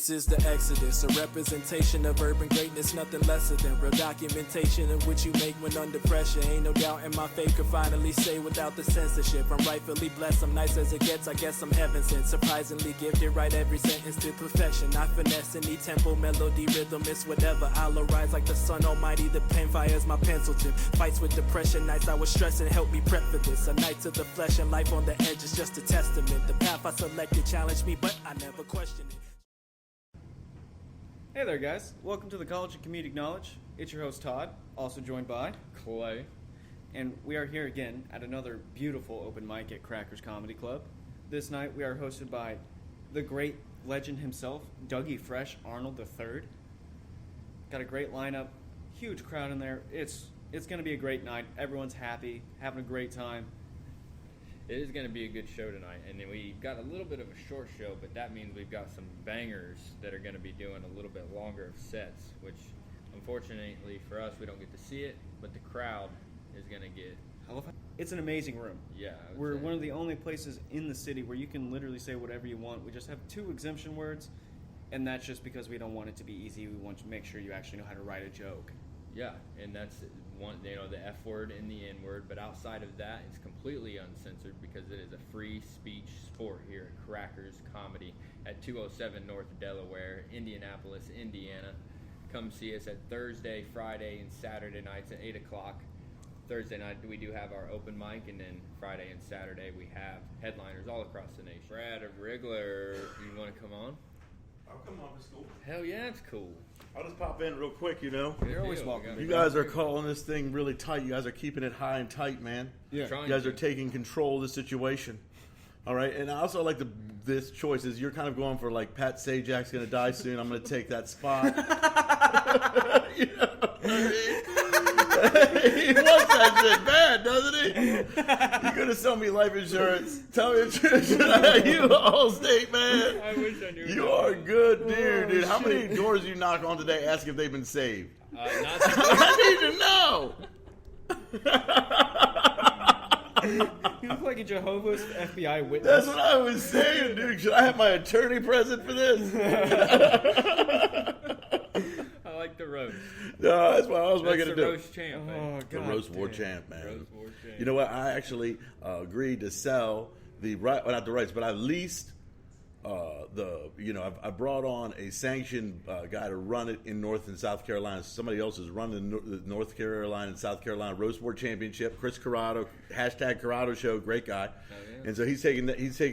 This is the Exodus, a representation of urban greatness, nothing lesser than real documentation of what you make when under pressure. Ain't no doubt in my faith could finally say without the censorship. I'm rightfully blessed, I'm nice as it gets, I guess I'm heaven sent. Surprisingly gifted, write every sentence to perfection. I finesse any tempo, melody, rhythm, it's whatever. I'll arise like the sun almighty, the pen fires my pencil tip. Fights with depression, nights I was stressing, help me prep for this. A night to the flesh and life on the edge is just a testament. The path I selected challenged me, but I never questioned it. Hey there, guys. Welcome to the College of Comedic Knowledge. It's your host, Todd, also joined by Clay. And we are here again at another beautiful open mic at Crackers Comedy Club. This night we are hosted by the great legend himself, Dougie Fresh Arnold III. Got a great lineup, huge crowd in there. It's going to be a great night. Everyone's happy, having a great time. It is going to be a good show tonight, and then we've got a little bit of a short show, but that means we've got some bangers that are going to be doing a little bit longer of sets, which unfortunately for us, we don't get to see it, but the crowd is going to get... It's an amazing room. Yeah. We're one of the only places in the city where you can literally say whatever you want. We just have 2 exemption words, and that's just because we don't want it to be easy. We want to make sure you actually know how to write a joke. Yeah, and that's one, the F word and the N word, but outside of that, it's completely uncensored because it is a free speech sport here at Crackers Comedy at 207 North Delaware, Indianapolis, Indiana. Come see us at Thursday, Friday, and Saturday nights at 8 o'clock. Thursday night we do have our open mic, and then Friday and Saturday we have headliners all across the nation. Brad of Rigler, you want to come on? I'll come on, it's cool. Hell yeah, it's cool. I'll just pop in real quick, you know. You're always welcome. You guys are calling this thing really tight. You guys are keeping it high and tight, man. Yeah. You guys are taking control of the situation. All right, and I also like this choice is you're kind of going for like Pat Sajak's going to die soon. I'm going to take that spot. You know what I mean? He wants that shit bad, doesn't he? You're going to sell me life insurance. Tell me the truth. You Allstate, man. I wish I knew. You are good, dude. How many doors do you knock on today asking if they've been saved? I need to know. You look like a Jehovah's FBI witness. That's what I was saying, dude. Should I have my attorney present for this? I like the roast. No, that's what I was going to do. The roast champ, man. Oh, The God roast war damn. champ, man. Roast war champ. You know what? I actually agreed to sell the right, well, not the rights, but I leased I brought on a sanctioned guy to run it in North and South Carolina. Somebody else is running the North Carolina and South Carolina Roast War Championship. Chris Corrado, #Corrado Show, great guy. Oh, yeah. And so he's taking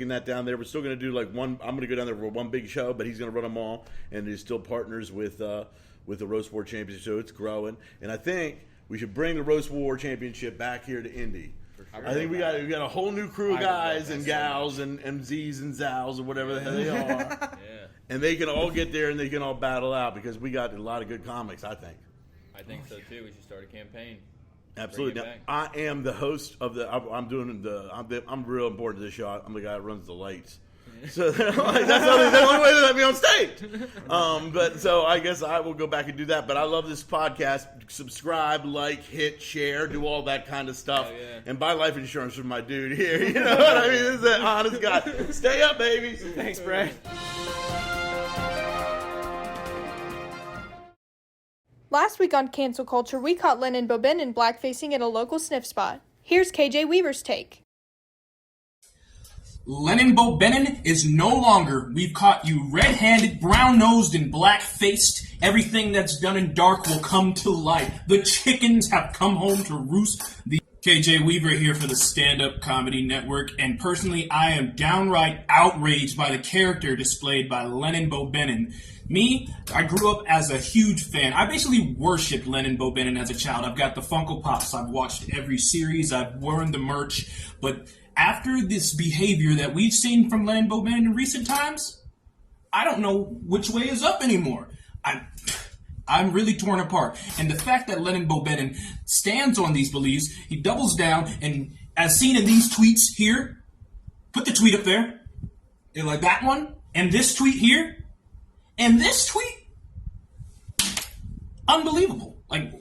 that down there. We're still going to do like one. I'm going to go down there for one big show, but he's going to run them all, and he's still partners with the Roast War Championship. So it's growing, and I think we should bring the Roast War Championship back here to Indy. I think we got a whole new crew of guys and gals and MZs and Zows or whatever the hell they are. Yeah. And they can all get there and they can all battle out because we got a lot of good comics, I think. I think so too. We should start a campaign. Absolutely. Bring it Now, I am the host of I'm real important to this show. I'm the guy that runs the lights. So that's the only way they let me on stage. But so I guess I will go back and do that. But I love this podcast. Subscribe, like, hit, share, do all that kind of stuff. Yeah. And buy life insurance from my dude here. You know what I mean? This is an honest guy. Stay up, babies. Thanks, Brad. Last week on Cancel Culture, we caught Lennon Bobennon blackfacing at a local sniff spot. Here's KJ Weaver's take. Lennon Bobennon is no longer, we've caught you red-handed, brown-nosed, and black-faced. Everything that's done in dark will come to light. The chickens have come home to roost. The KJ Weaver here for the Standup Comedy Network, and personally, I am downright outraged by the character displayed by Lennon Bobennon. Me, I grew up as a huge fan. I basically worshipped Lennon Bobennon as a child. I've got the Funko Pops. I've watched every series. I've worn the merch. But after this behavior that we've seen from Lennon Bobennon in recent times, I don't know which way is up anymore. I'm really torn apart. And the fact that Lennon Bobennon stands on these beliefs, he doubles down, and as seen in these tweets here, put the tweet up there, and like that one, and this tweet here, and this tweet, unbelievable. Like,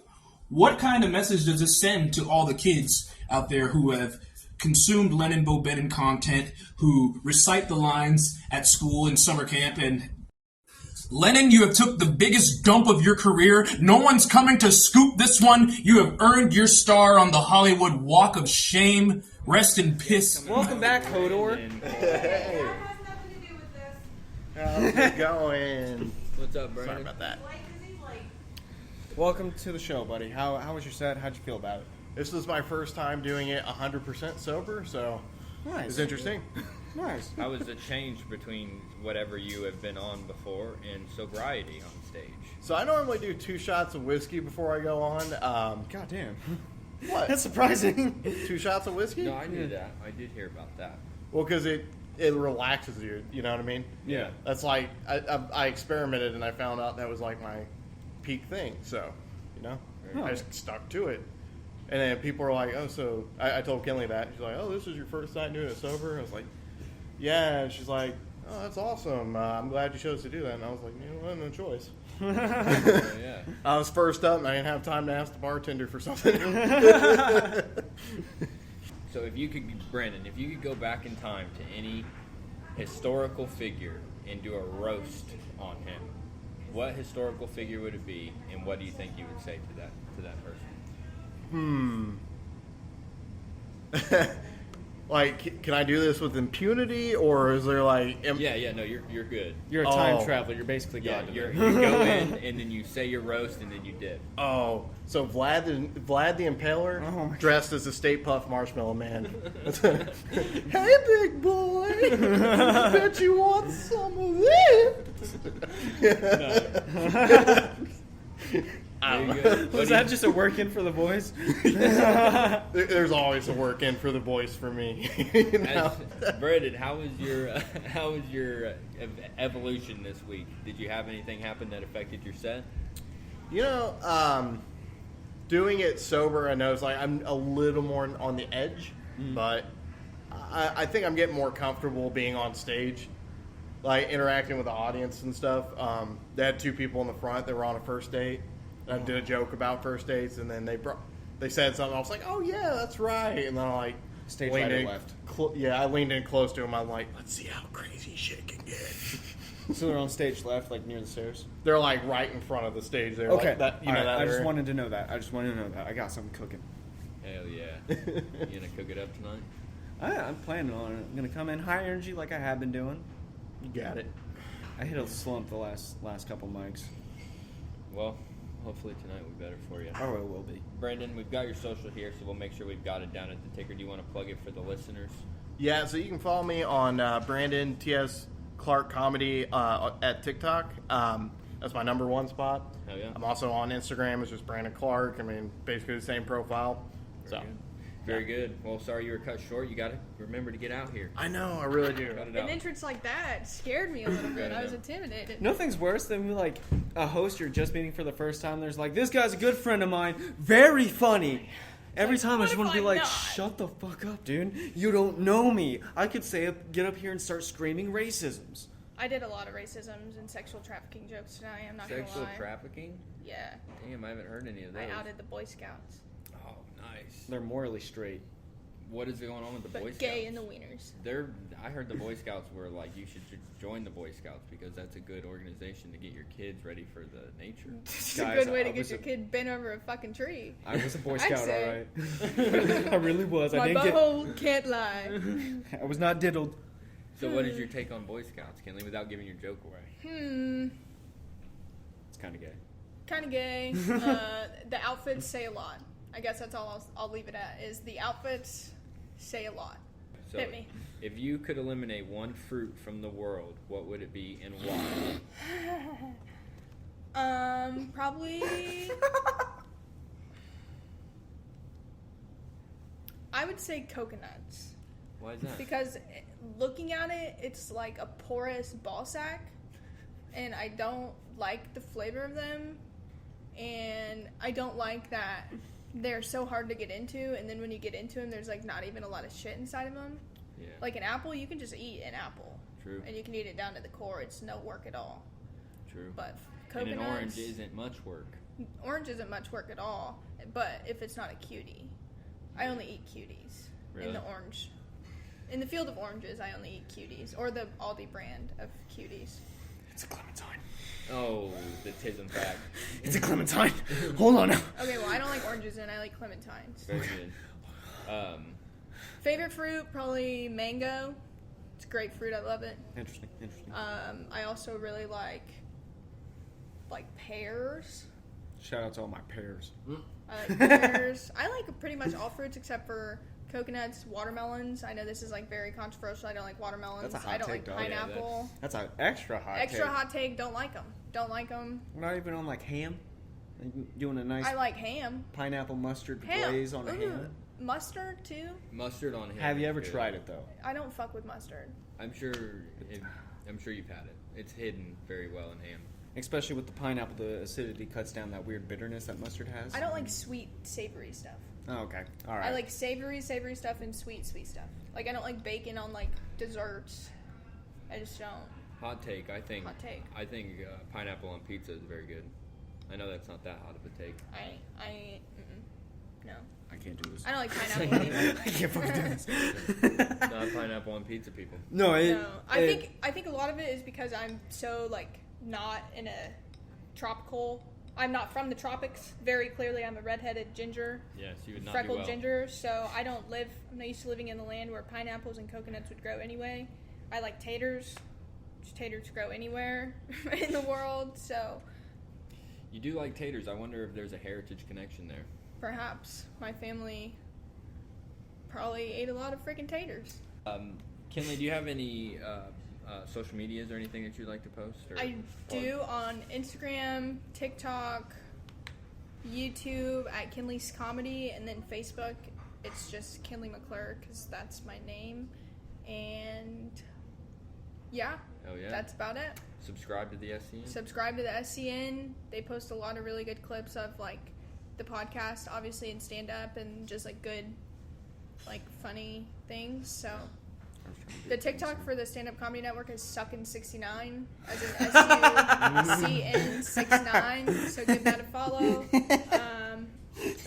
what kind of message does this send to all the kids out there who have consumed Lennon Bobennon content, who recite the lines at school in summer camp, and Lennon, you have took the biggest dump of your career. No one's coming to scoop this one. You have earned your star on the Hollywood Walk of Shame. Rest in piss. Welcome back, Hodor. Hey, how's it going? What's up, Brandon? Sorry about that. Welcome to the show, buddy. How was your set? How'd you feel about it? This was my first time doing it 100% sober, so Nice. it's interesting. Nice. How was the change between whatever you have been on before and sobriety on stage? So I normally do 2 shots of whiskey before I go on. God damn. What? That's surprising. 2 shots of whiskey? No, I knew that. I did hear about that. Well, because it relaxes you. You know what I mean? Yeah. That's like I experimented and I found out that was like my peak thing. So, you know, I just stuck to it. And then people were like, "Oh, so I told Kenley that." She's like, "Oh, this is your first time doing it sober?" I was like, "Yeah." And she's like, "Oh, that's awesome. I'm glad you chose to do that." And I was like, "You know what? No choice." Yeah. I was first up and I didn't have time to ask the bartender for something. So if you could, Brandon, if you could go back in time to any historical figure and do a roast on him, what historical figure would it be, and what do you think you would say to that person? Like, can I do this with impunity, or is there like? Yeah, no, you're good. You're a time Oh. traveler. You're basically Yeah, God. you go in and then you say your roast and then you dip. Oh, so Vlad the Impaler Oh my dressed as a Stay Puft Marshmallow Man. Hey, big boy, bet you want some of this. Very good. Was that just a work-in for the boys? There's always a work in for the voice for me. You know? Brandon, how was your evolution this week? Did you have anything happen that affected your set? You know, doing it sober, I know it's like I'm a little more on the edge, but I think I'm getting more comfortable being on stage, like interacting with the audience and stuff. They had 2 people in the front that were on a first date. I did a joke about first dates, and then they said something. I was like, "Oh yeah, that's right." And then I like Stage leaned right or in, left? I leaned in close to him. I'm like, "Let's see how crazy shit can get." So they're on stage left, like near the stairs? They're like right in front of the stage. They're Okay. like that. You know All right, that I just area. wanted to know that. I got something cooking. Hell yeah. You gonna cook it up tonight? I'm planning on it. I'm going to come in high energy like I have been doing. You got it. I hit a slump the last couple mics. Well, hopefully tonight will be better for you. Oh, it will be. Brandon, we've got your social here, so we'll make sure we've got it down at the ticker. Do you want to plug it for the listeners? Yeah, so you can follow me on Brandon T.S. Clark Comedy at TikTok. That's my number 1 spot. Hell yeah. I'm also on Instagram. It's just Brandon Clark. I mean, basically the same profile. Very good. Well, sorry you were cut short. You got to remember to get out here. I know, I really do. Cut it An out. entrance like that scared me a little bit. I was Yeah. intimidated. Nothing's worse than like a host you're just meeting for the first time. There's like, this guy's a good friend of mine, very funny. Every time I what just if want to be I'm like, not? shut the fuck up, dude. You don't know me. I could get up here and start screaming racisms. I did a lot of racisms and sexual trafficking jokes tonight. I'm not Sexual gonna lie. trafficking? Yeah, Damn, I haven't heard any of those. I outed the Boy Scouts, Oh, nice. They're morally straight. What is going on with the but Boy Scouts? gay in the wieners. I heard the Boy Scouts were like, you should join the Boy Scouts because that's a good organization to get your kids ready for the nature. It's a Guys, good way to I get was your kid bent over a fucking tree. I was a Boy I'd Scout, say. alright. I really was. My I didn't butthole can't lie. get. I was not diddled. So what is your take on Boy Scouts, Kenley, without giving your joke away? It's kind of gay. Kind of gay. The outfits say a lot. I guess that's all I'll leave it at. Is the outfits say a lot. So Hit me. if you could eliminate one fruit from the world, what would it be and why? Probably. I would say coconuts. Why is that? Because looking at it, it's like a porous ball sack, and I don't like the flavor of them, and I don't like that they're so hard to get into, and then when you get into them, there's like not even a lot of shit inside of them. Yeah. Like an apple, you can just eat an apple. True. And you can eat it down to the core. It's no work at all. True. But And coconuts, an orange isn't much work. Orange isn't much work at all, but if it's not a cutie. I only eat cuties Really? in the orange. In the field of oranges, I only eat cuties, or the Aldi brand of cuties. It's a clementine. Oh, that's hidden fact. It's a clementine. Hold on now. Okay, well, I don't like oranges and I like clementines. Very good. Favorite fruit, probably mango. It's a great fruit. I love it. Interesting. I also really like pears. Shout out to all my pears. I like pears. I like pretty much all fruits except for coconuts, watermelons. I know this is like very controversial. I don't like watermelons. That's a hot I don't take, like dog. pineapple. That's an extra hot take. Extra hot take. Don't like them. Don't like them. Not even on like ham? Doing a nice I like ham. pineapple mustard Ham. glaze on a Ooh, ham? mustard too. Mustard on him. Have you is ever good. tried it, though? I don't fuck with mustard. I'm sure you've had it. It's hidden very well in ham. Especially with the pineapple, the acidity cuts down that weird bitterness that mustard has. I don't like sweet, savory stuff. Oh, okay. All right. I like savory stuff and sweet stuff. Like, I don't like bacon on, like, desserts. I just don't. Hot take. I think Hot take. pineapple on pizza is very good. I know that's not that hot of a take. No. I can't do this. I don't like pineapple anymore. I can't fucking do this. Not pineapple on pizza, people. No, I think a lot of it is because I'm so, like, not in a tropical. I'm not from the tropics. Very clearly, I'm a redheaded ginger. Yes, you would not Freckled do well. ginger. So I'm not used to living in the land where pineapples and coconuts would grow anyway. I like taters. Taters grow anywhere in the world. So You do like taters. I wonder if there's a heritage connection there. perhaps my family probably ate a lot of freaking taters. Kenley, do you have any social medias or anything that you'd like to post? Or I do on Instagram, TikTok, YouTube at Kenley's Comedy, and then Facebook. It's just Kenley McClure because that's my name. And yeah, Oh, yeah? that's about it. Subscribe to the SCN? Subscribe to the SCN. They post a lot of really good clips of like the podcast, obviously, and stand up, and just like good, like funny things. So the TikTok for the Standup Comedy Network is Suckin69, as in SUCN69. So give that a follow. Oh,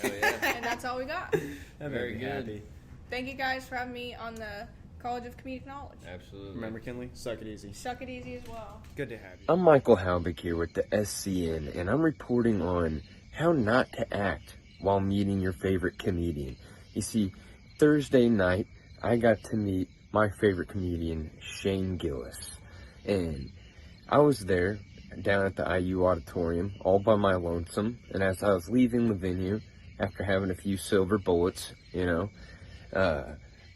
yeah. And that's all we got. I'm Very good. happy. Thank you guys for having me on the College of Comedic Knowledge. Absolutely. Remember, Kenley? Suck it easy. Suck it easy as well. Good to have you. I'm Michael Halbig here with the SCN, and I'm reporting on how not to act while meeting your favorite comedian. You see, Thursday night, I got to meet my favorite comedian, Shane Gillis. And I was there, down at the IU auditorium, all by my lonesome, and as I was leaving the venue, after having a few silver bullets,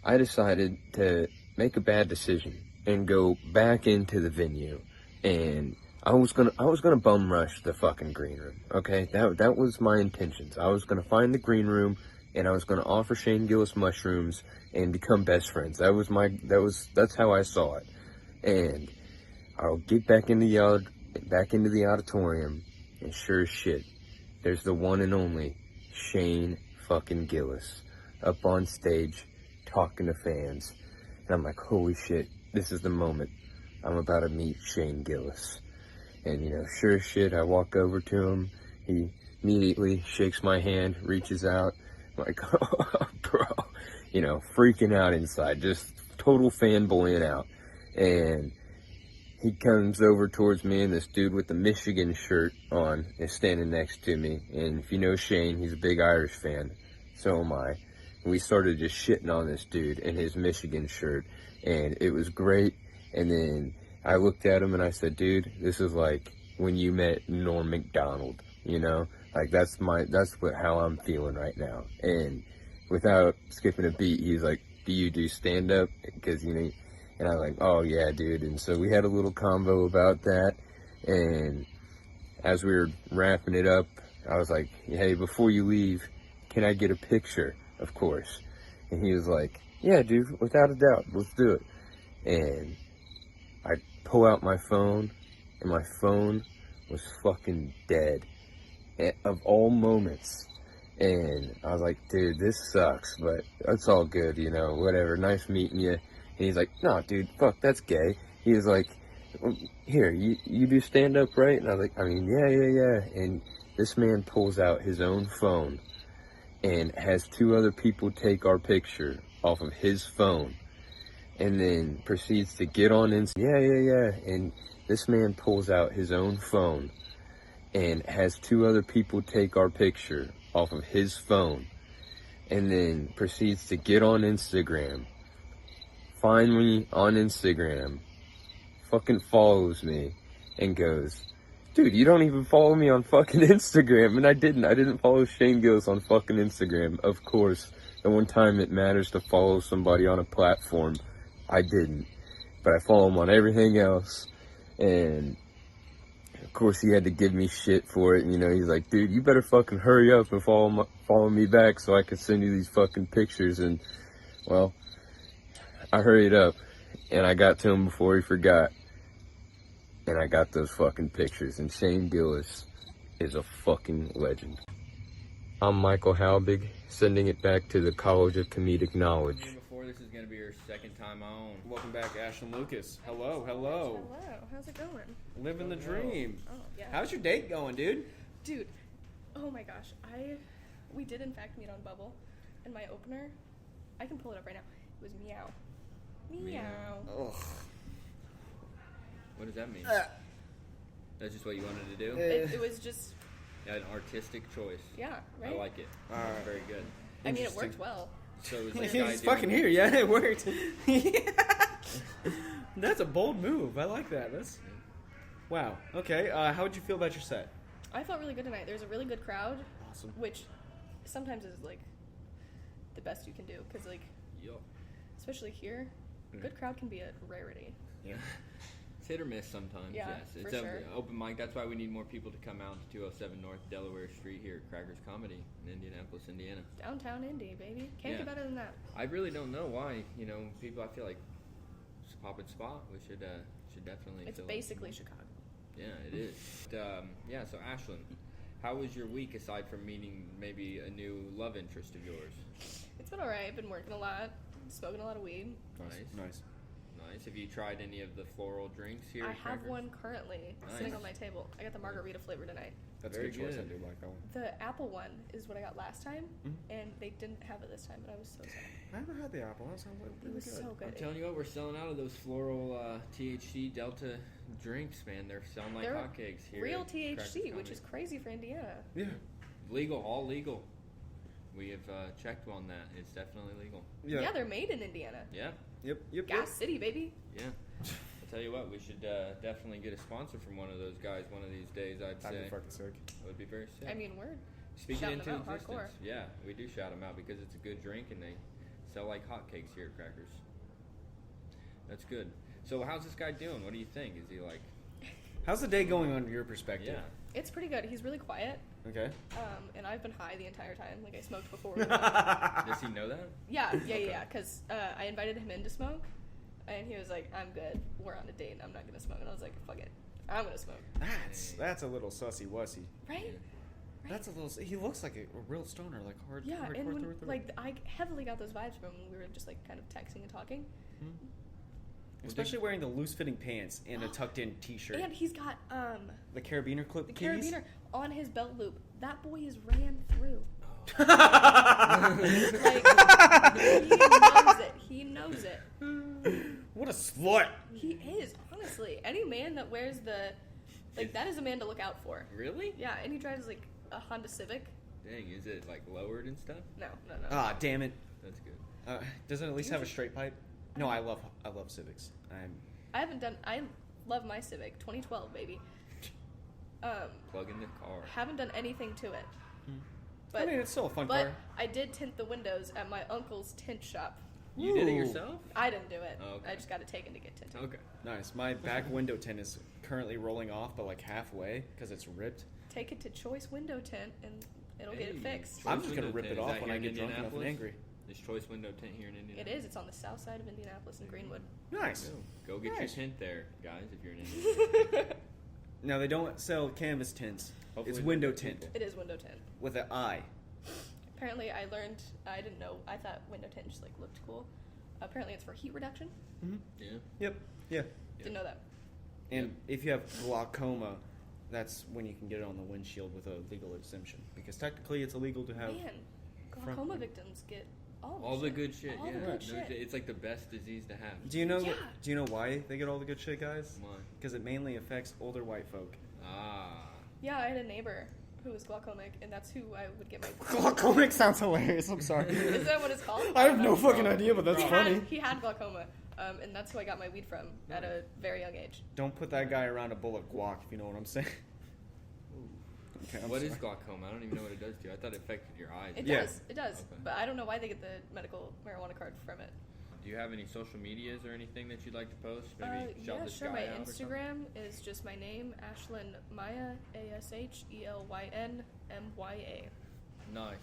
I decided to make a bad decision and go back into the venue, and I was gonna bum rush the fucking green room. Okay, that was my intentions. I was gonna find the green room, and I was gonna offer Shane Gillis mushrooms and become best friends. That's how I saw it. And I'll get back into the auditorium, and sure as shit, there's the one and only Shane fucking Gillis up on stage talking to fans. And I'm like, holy shit, this is the moment. I'm about to meet Shane Gillis. And, sure as shit, I walk over to him. He immediately shakes my hand, reaches out. I'm like, oh, bro. Freaking out inside, just total fanboying out. And he comes over towards me, and this dude with the Michigan shirt on is standing next to me. And if you know Shane, he's a big Irish fan. So am I. And we started just shitting on this dude in his Michigan shirt. And it was great. And then I looked at him and I said, dude, this is like when you met Norm Macdonald, Like that's how I'm feeling right now. And without skipping a beat, he's like, do you do stand-up? Because, and I was like, oh, yeah, dude. And so we had a little convo about that. And as we were wrapping it up, I was like, hey, before you leave, can I get a picture? Of course. And he was like, yeah, dude, without a doubt, let's do it. And I pull out my phone, and my phone was fucking dead. Of all moments. And I was like, dude, this sucks, but it's all good, whatever. Nice meeting you. And he's like, no, dude, fuck, that's gay. He was like, here, you do stand-up, right? And I was like, yeah. And this man pulls out his own phone and has two other people take our picture off of his phone. And then proceeds to get on and yeah. And This man pulls out his own phone and has 2 other people take our picture off of his phone, and then proceeds to get on Instagram, find me on Instagram, fucking follows me, and goes, dude, you don't even follow me on fucking Instagram. And I didn't follow Shane Gillis on fucking Instagram. Of course, the one time it matters to follow somebody on a platform, I didn't. But I follow him on everything else, and of course he had to give me shit for it. And, you know, he's like, dude, you better fucking hurry up and follow me back so I can send you these fucking pictures. And, well, I hurried up, and I got to him before he forgot. And I got those fucking pictures. And Shane Gillis is a fucking legend. I'm Michael Halbig, sending it back to the College of Comedic Knowledge. Before, this is going to be your second time on. Welcome back, Ashelyn Lucas. Hello, hello. Hello, how's it going? Living the dream. Oh, yeah. How's your date going, dude? Dude, oh my gosh, we did in fact meet on Bubble, and my opener, I can pull it up right now, it was meow. Meow. Ugh. What does that mean? That's just what you wanted to do? It was just, Yeah, an artistic choice. yeah, right? I like it. Alright. Very good. I mean, it worked well. So is this guy He's fucking here. Yeah, it worked. That's a bold move. I like that. That's wow. Okay. How would you feel about your set? I felt really good tonight. There's a really good crowd, Awesome. which sometimes is like the best you can do, because like, Yo. especially here, a good crowd can be a rarity. Yeah. It's hit or miss sometimes, Yeah, yes. It's for a sure. open mic. That's why we need more people to come out to 207 North Delaware Street here at Crackers Comedy in Indianapolis, Indiana. Downtown Indy, baby. Can't Yeah. get better than that. I really don't know why, people, I feel like it's a pop-in spot. We should definitely It's fill it. basically Chicago. Yeah, it is. Yeah, so Ashelyn, how was your week aside from meeting maybe a new love interest of yours? It's been alright. I've been working a lot, smoking a lot of weed. Nice. Nice. Nice. Have you tried any of the floral drinks here? I at have Crackers? one currently sitting Nice. on my table. I got the margarita flavor tonight. That's Very a good choice. good. I do like that one. The apple one is what I got last time, Mhm. and they didn't have it this time, and I was so sad. I haven't had the apple. That sounds It really was good. so I'm good. telling you what, we're selling out of those floral THC Delta drinks, man. They're selling like They're hotcakes here. Real at THC, Crackers which Comedy. is crazy for Indiana. Yeah. Legal, all legal. We have checked on that. It's definitely legal. Yeah, they're made in Indiana. Yeah, Yep. Gas City, baby. yeah. I'll tell you what, we should definitely get a sponsor from one of those guys one of these days, I'd That'd say. be fucking sick. That would be very sick. I mean, word. Speaking shouting into them out existence. hardcore. Yeah, we do shout them out because it's a good drink and they sell like hotcakes here at Crackers. That's good. So how's this guy doing? What do you think? Is he like, How's the day going on your perspective? yeah. It's pretty good. He's really quiet, Okay. and I've been high the entire time. Like, I smoked before. we went. Does he know that? Yeah. Because I invited him in to smoke, and he was like, "I'm good. We're on a date, and I'm not gonna smoke." And I was like, "Fuck it, I'm gonna smoke." That's a little sussy wussy. Right? That's a little. He looks like a real stoner, like hard. Yeah, hardcore and when, through. like I heavily got those vibes from him when we were just like kind of texting and talking. Especially wearing the loose-fitting pants and a tucked-in T-shirt. And he's got The carabiner clip. the keys? carabiner on his belt loop. That boy is ran through. Like, he knows it. What a slut! He is, honestly. Any man that wears that is a man to look out for. Really? Yeah, and he drives like a Honda Civic. Dang, is it like lowered and stuff? No. Ah, damn it. That's good. Doesn't it at least have a straight pipe? No, I love Civics. I love my Civic, 2012, baby. Plug in the car. Haven't done anything to it. I mean, it's still a fun But car. I did tint the windows at my uncle's tint shop. You did it Ooh. yourself? I didn't do it. Oh, okay. I just got it taken to get tinted. Okay. Nice. My back window tint is currently rolling off, but like halfway because it's ripped. Take it to Choice Window Tint, and it'll get it Hey, fixed. Choice I'm just gonna Window rip Tint. it Is off that when here I in get drunk enough and Indianapolis? angry. Is Choice Window Tint here in It Indianapolis? is. It's on the south side of Indianapolis and Greenwood. Nice. Go get Nice. your tint there, guys, if you're in Indianapolis. Now they don't sell canvas tints. Hopefully It's they're window good tint people. It is window tint. with an eye. Apparently, I learned. I didn't know. I thought window tint just like looked cool. Apparently, it's for heat reduction. Yeah. Yep. Yeah. Didn't know that. And if you have glaucoma, that's when you can get it on the windshield with a legal exemption. Because technically, it's illegal to have. Man, front glaucoma window. victims get All the good shit. All yeah, the good No, shit. it's like the best disease to have. Do you know? Yeah. Do you know why they get all the good shit, guys? Why? Because it mainly affects older white folk. Ah. Yeah, I had a neighbor who was glaucomic, and that's who I would get my. Glaucomic sounds hilarious. I'm sorry. Is that what it's called? I have no fucking idea, but that's funny. He had glaucoma, and that's who I got my weed from at a very young age. Don't put that guy around a bowl of guac, if you know what I'm saying. Okay, I'm What is sorry. glaucoma? I don't even know what it does to you. I thought it affected your eyes. It Yeah. does. It does. Okay. But I don't know why they get the medical marijuana card from it. Do you have any social medias or anything that you'd like to post? Maybe shout Yeah, this sure. guy My out or something? Instagram is just my name, Ashelyn Maya, ASHELYNMYA. Nice.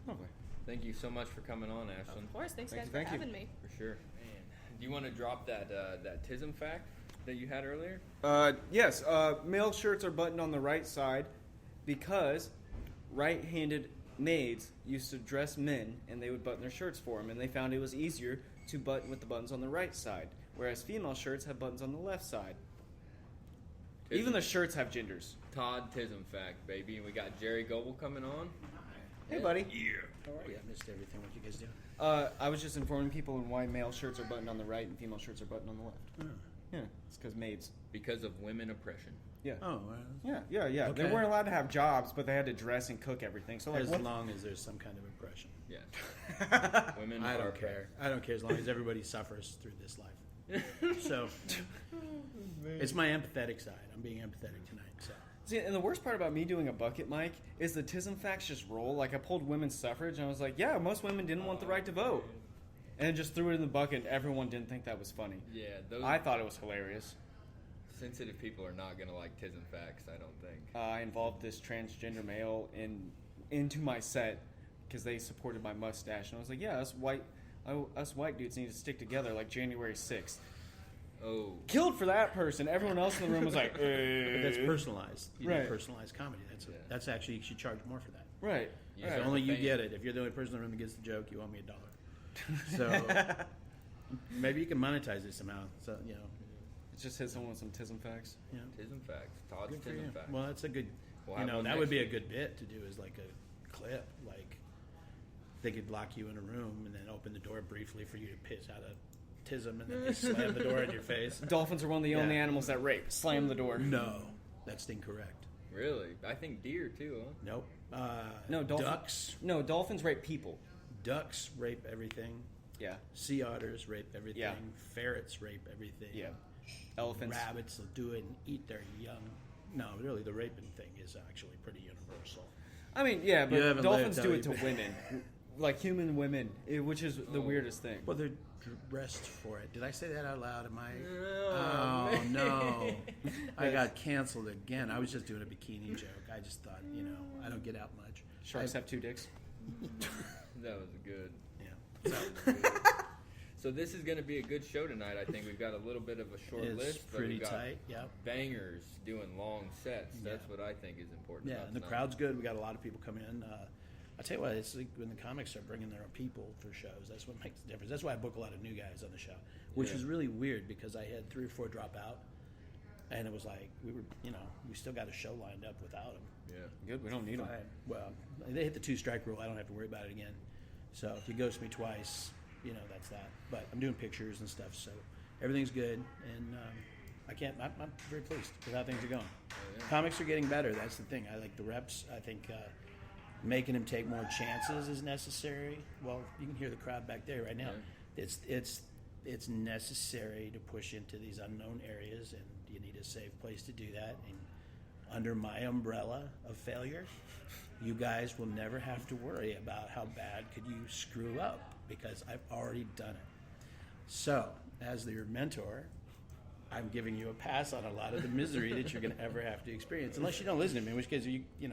Lovely. Thank you so much for coming on, Ashlyn. Of course, thanks Thank guys you, for thank you. having me. For sure. Man. Do you want to drop that that TISM fact that you had earlier? Yes, male shirts are buttoned on the right side because right-handed maids used to dress men and they would button their shirts for them, and they found it was easier to button with the buttons on the right side, whereas female shirts have buttons on the left side. Even the shirts have genders. Todd TISM fact, baby. And we got Gerry Gobel coming on. Hey, buddy. How are you? I missed everything. What you guys doing? I was just informing people on why male shirts are buttoned on the right and female shirts are buttoned on the left. Oh, Yeah, it's because maids. Because of women oppression. Yeah. oh well, Yeah. They Okay. weren't allowed to have jobs, but they had to dress and cook everything. So, like, as what? long as there's some kind of impression. Yes. Women I are don't care. I don't care as long as everybody suffers through this life. So it's my empathetic side. I'm being empathetic tonight. So See, and the worst part about me doing a bucket mic is the TISM facts just roll. Like, I pulled women's suffrage, and I was like, yeah, most women didn't want the right to vote. And I just threw it in the bucket, and everyone didn't think that was funny. Yeah, those I thought it was hilarious. sensitive people are not going to like TISM facts, I don't think. I involved this transgender male into my set because they supported my mustache. And I was like, yeah, us white dudes need to stick together like January 6th. Oh. Killed for that person. Everyone else in the room was like, but that's personalized. You Right. need personalized comedy. That's actually you should charge more for that. Right. Yeah. If right. only you Fame. get it. If you're the only person in the room that gets the joke, you owe me $1. So maybe you can monetize this somehow. So Just hit someone with some TISM facts. TISM facts. Todd's Good for you. TISM facts. Well, that's a good. We'll have one that would next be a good bit to do as like a clip. Like they could lock you in a room and then open the door briefly for you to piss out a TISM and then they slam the door in your face. Dolphins are one of the only Yeah. animals that rape. Slam the door. No, that's incorrect. Really? I think deer too, huh? Nope. No, ducks. No, dolphins rape people. Ducks rape everything. Yeah. Sea otters rape everything. Yeah. Ferrets rape everything. Yeah. Elephants. Rabbits will do it and eat their young. No, really, the raping thing is actually pretty universal. I mean, yeah, You but haven't dolphins lived do how it to you- women. Like human women, which is the weirdest thing. Well, they're dressed for it. Did I say that out loud? Am I? No, Oh no! I got canceled again. I was just doing a bikini joke. I just thought, I don't get out much. Sharks have 2 dicks. That was good. Yeah. That was good. So this is going to be a good show tonight. I think we've got a little bit of a short It's list, but pretty we've got tight. Yep. bangers doing long sets. That's Yeah. what I think is important. Yeah, about and the tonight. crowd's good. We got a lot of people coming in. I tell you what, it's like when the comics start bringing their own people for shows. That's what makes the difference. That's why I book a lot of new guys on the show, which Yeah. is really weird because I had 3 or 4 drop out, and it was like we still got a show lined up without them. Yeah. Good, we don't need them. Fine. Well, they hit the 2-strike rule. I don't have to worry about it again. So if you ghost me twice, that's that. But I'm doing pictures and stuff, so everything's good, and I'm very pleased with how things are going. yeah. Comics are getting better. That's the thing. I like the reps. I think making them take more chances is necessary. Well, you can hear the crowd back there right now. Yeah. It's necessary to push into these unknown areas, and you need a safe place to do that. And under my umbrella of failure, you guys will never have to worry about how bad could you screw up because I've already done it. So, as your mentor, I'm giving you a pass on a lot of the misery that you're going to ever have to experience, unless you don't listen to me, in which case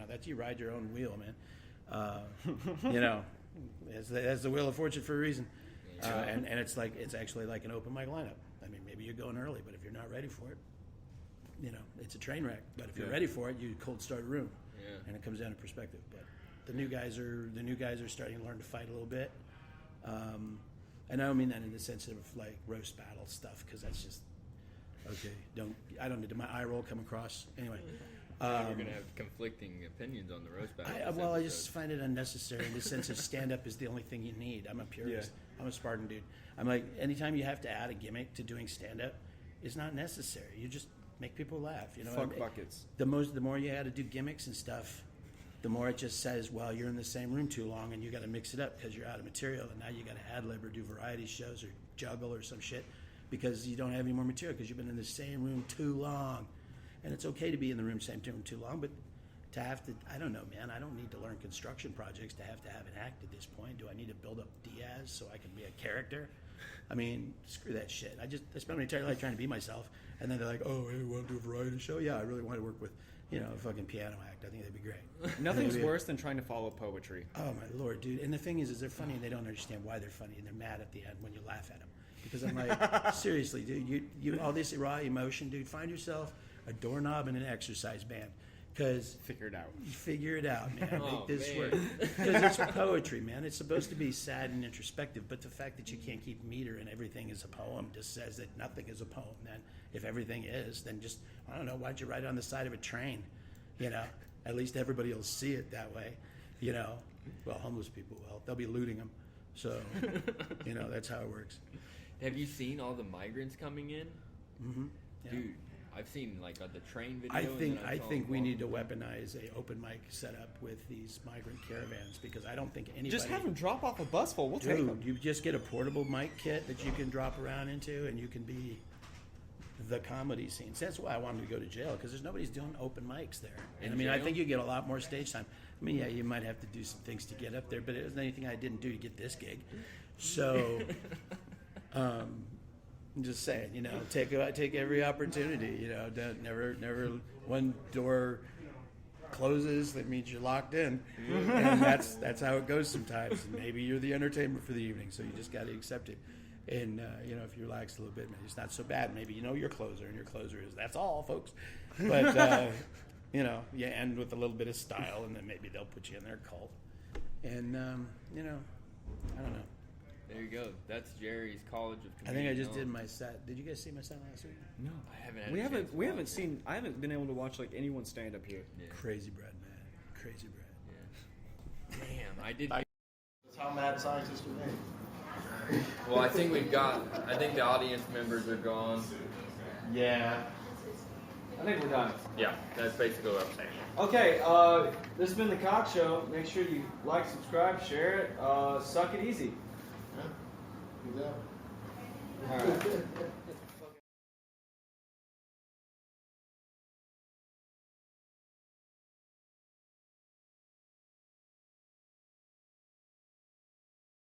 that's you ride your own wheel, man. That's the wheel of fortune for a reason. And it's actually like an open mic lineup. I mean, maybe you're going early, but if you're not ready for it, it's a train wreck. But if you're ready for it, you cold start a room, and it comes down to perspective. But the new guys are starting to learn to fight a little bit, and I don't mean that in the sense of like roast battle stuff because that's just okay. Did my eye roll come across anyway? We're going to have conflicting opinions on the roast battle. I just find it unnecessary in the sense of stand-up is the only thing you need. I'm a purist. Yeah. I'm a Spartan dude. I'm like, anytime you have to add a gimmick to doing stand-up, it's not necessary. You just make people laugh. You know, fuck buckets. The more you had to do gimmicks and stuff, the more it just says, well, you're in the same room too long and you got to mix it up because you're out of material, and now you got to ad-lib or do variety shows or juggle or some shit because you don't have any more material because you've been in the same room too long. And it's okay to be in the same room too long, but to have to, I don't know, man, I don't need to learn construction projects to have an act at this point. Do I need to build up Diaz so I can be a character? I mean, screw that shit. I spent my entire life trying to be myself, and then they're like, oh, hey, you want to do a variety show? Yeah, I really want to work with, a fucking piano act. I think that'd be great. Nothing's worse than trying to follow poetry. Oh, my Lord, dude. And the thing is they're funny and they don't understand why they're funny, and they're mad at the end when you laugh at them. Because I'm like, seriously, dude, you all this raw emotion, dude, find yourself a doorknob and an exercise band. Because figure it out, man. Make this work. Because it's poetry, man. It's supposed to be sad and introspective, but the fact that you can't keep meter and everything is a poem just says that nothing is a poem. Then, if everything is, then just, I don't know, why'd you write it on the side of a train? At least everybody will see it that way. Well, homeless people will. They'll be looting them. So, that's how it works. Have you seen all the migrants coming in? Mm-hmm. Yeah. Dude. I've seen the train video. I think we need to weaponize a open mic setup with these migrant caravans because I don't think anybody. Just have them drop off a bus full. We'll take them. You just get a portable mic kit that you can drop around into, and you can be the comedy scene. So that's why I wanted to go to jail because there's nobody's doing open mics there. And I think you get a lot more stage time. I mean, yeah, you might have to do some things to get up there, but it wasn't anything I didn't do to get this gig. So. I'm just saying, take every opportunity. Don't never one door closes that means you're locked in, and that's how it goes sometimes. And maybe you're the entertainment for the evening, so you just got to accept it. And if you relax a little bit, maybe it's not so bad. Maybe your closer, and your closer is that's all, folks. But you end with a little bit of style, and then maybe they'll put you in their cult. And I don't know. There you go. That's Gerry's College of Comedic I think I just Knowledge. did my set. Did you guys see my set last week? No, I haven't. We haven't seen. I haven't been able to watch anyone stand up here. Yeah. Crazy bread, man. Crazy bread. Yeah. Damn, I did. That's how mad scientists are made. Well, I think the audience members are gone. Yeah. I think we're done. Yeah, that's basically what I'm saying. Okay, this has been the Cock Show. Make sure you like, subscribe, share it. Suck it easy. Yeah. All right.